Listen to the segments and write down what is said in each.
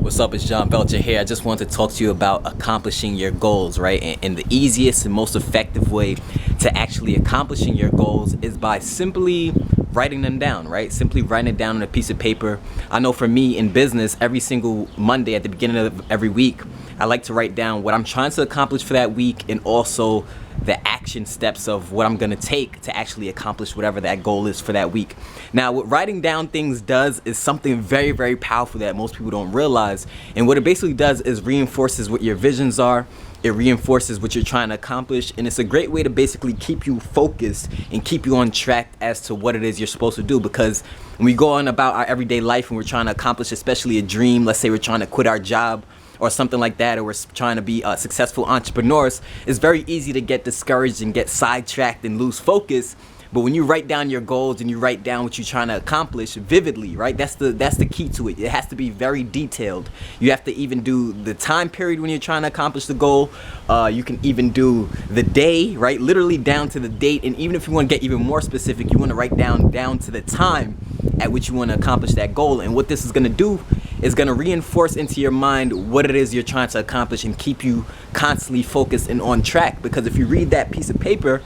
What's up, it's John Belcher here. I just want to talk to you about accomplishing your goals, right? And the easiest and most effective way to actually accomplishing your goals is by simply writing them down, right? Simply writing it down on a piece of paper. I know for me in business, every single Monday at the beginning of every week, I like to write down what I'm trying to accomplish for that week and also the action steps of what I'm gonna take to actually accomplish whatever that goal is for that week. Now, what writing down things does is something very, very powerful that most people don't realize. And what it basically does is reinforces what your visions are. It reinforces what you're trying to accomplish, and it's a great way to basically keep you focused and keep you on track as to what it is you're supposed to do. Because when we go on about our everyday life and we're trying to accomplish especially a dream, let's say we're trying to quit our job or something like that, or we're trying to be successful entrepreneurs, it's very easy to get discouraged and get sidetracked and lose focus. But when you write down your goals and you write down what you're trying to accomplish vividly, right? That's the key to it. It has to be very detailed. You have to even do the time period when you're trying to accomplish the goal. You can even do the day, right? Literally down to the date. And even if you want to get even more specific, you want to write down to the time at which you want to accomplish that goal. And what this is going to do is going to reinforce into your mind what it is you're trying to accomplish and keep you constantly focused and on track. Because if you read that piece of paper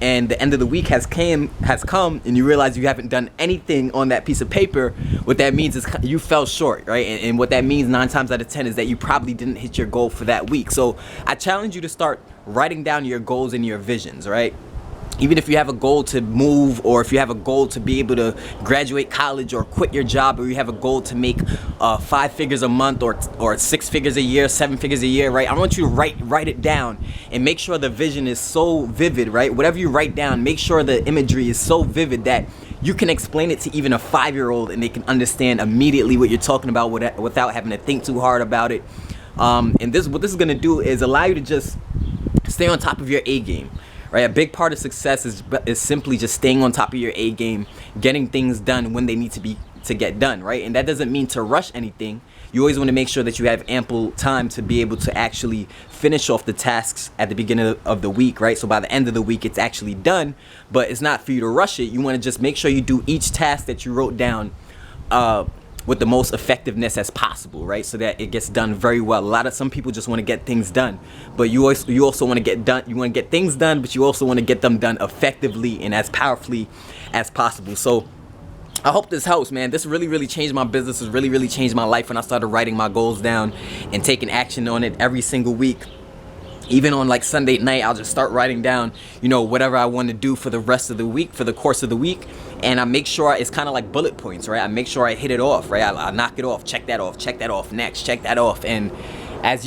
and the end of the week has come and you realize you haven't done anything on that piece of paper, what that means is you fell short, right? And what that means 9 times out of 10 is that you probably didn't hit your goal for that week. So I challenge you to start writing down your goals and your visions, right? Even if you have a goal to move, or if you have a goal to be able to graduate college or quit your job, or you have a goal to make 5 figures a month or 6 figures a year, 7 figures a year, right? I want you to write it down and make sure the vision is so vivid, right? Whatever you write down, make sure the imagery is so vivid that you can explain it to even a 5-year-old and they can understand immediately what you're talking about without having to think too hard about it. And what this is gonna do is allow you to just stay on top of your A game. Right, a big part of success is simply just staying on top of your A game, getting things done when they need to get done, right? And that doesn't mean to rush anything. You always want to make sure that you have ample time to be able to actually finish off the tasks at the beginning of the week, right? So by the end of the week, it's actually done, but it's not for you to rush it. You want to just make sure you do each task that you wrote down with the most effectiveness as possible, right? So that it gets done very well. Some people just want to get things done, but you also want to get done. You want to get things done, but you also want to get them done effectively and as powerfully as possible. So I hope this helps, man. This really changed my business. It's really changed my life when I started writing my goals down and taking action on it every single week. Even on like Sunday night, I'll just start writing down, whatever I want to do for the rest of the week, for the course of the week. And I make sure it's kind of like bullet points, right? I make sure I hit it off, right? I knock it off, check that off, next, check that off. And as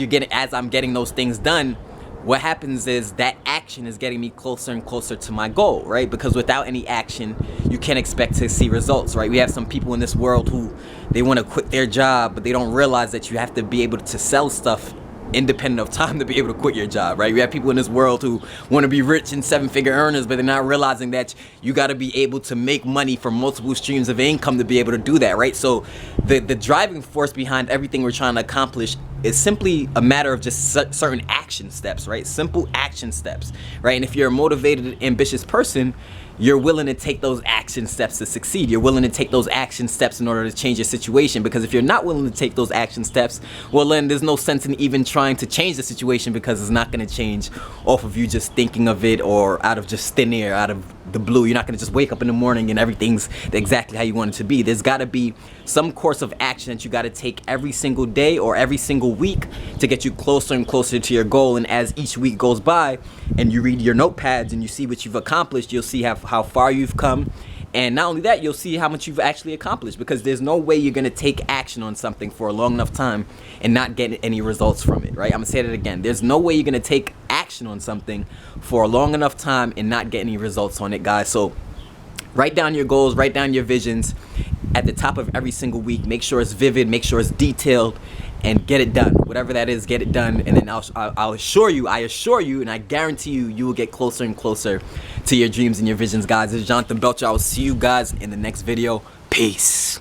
I'm getting those things done, what happens is that action is getting me closer and closer to my goal, right? Because without any action, you can't expect to see results, right? We have some people in this world who they want to quit their job, but they don't realize that you have to be able to sell stuff independent of time to be able to quit your job, right? We have people in this world who want to be rich and 7-figure earners, but they're not realizing that you got to be able to make money from multiple streams of income to be able to do that, right? So the driving force behind everything we're trying to accomplish is simply a matter of just certain action steps, right? Simple action steps, right? And if you're a motivated, ambitious person, you're willing to take those action steps to succeed. You're willing to take those action steps in order to change your situation. Because if you're not willing to take those action steps, well, then there's no sense in even trying to change the situation, because it's not going to change off of you just thinking of it or out of just thin air, out of the blue. You're not going to just wake up in the morning and everything's exactly how you want it to be. There's got to be some course of action that you got to take every single day or every single week to get you closer and closer to your goal. And as each week goes by and you read your notepads and you see what you've accomplished, you'll see how far you've come. And not only that, you'll see how much you've actually accomplished, because there's no way you're going to take action on something for a long enough time and not get any results from it, right? I'm going to say that again. There's no way you're going to take action on something for a long enough time and not get any results on it, guys. So write down your goals, write down your visions at the top of every single week. Make sure it's vivid, make sure it's detailed, and get it done. Whatever that is, get it done. And then I'll assure you, and I guarantee you will get closer and closer to your dreams and your visions, guys. This is Jonathan Belcher. I will see you guys in the next video. Peace.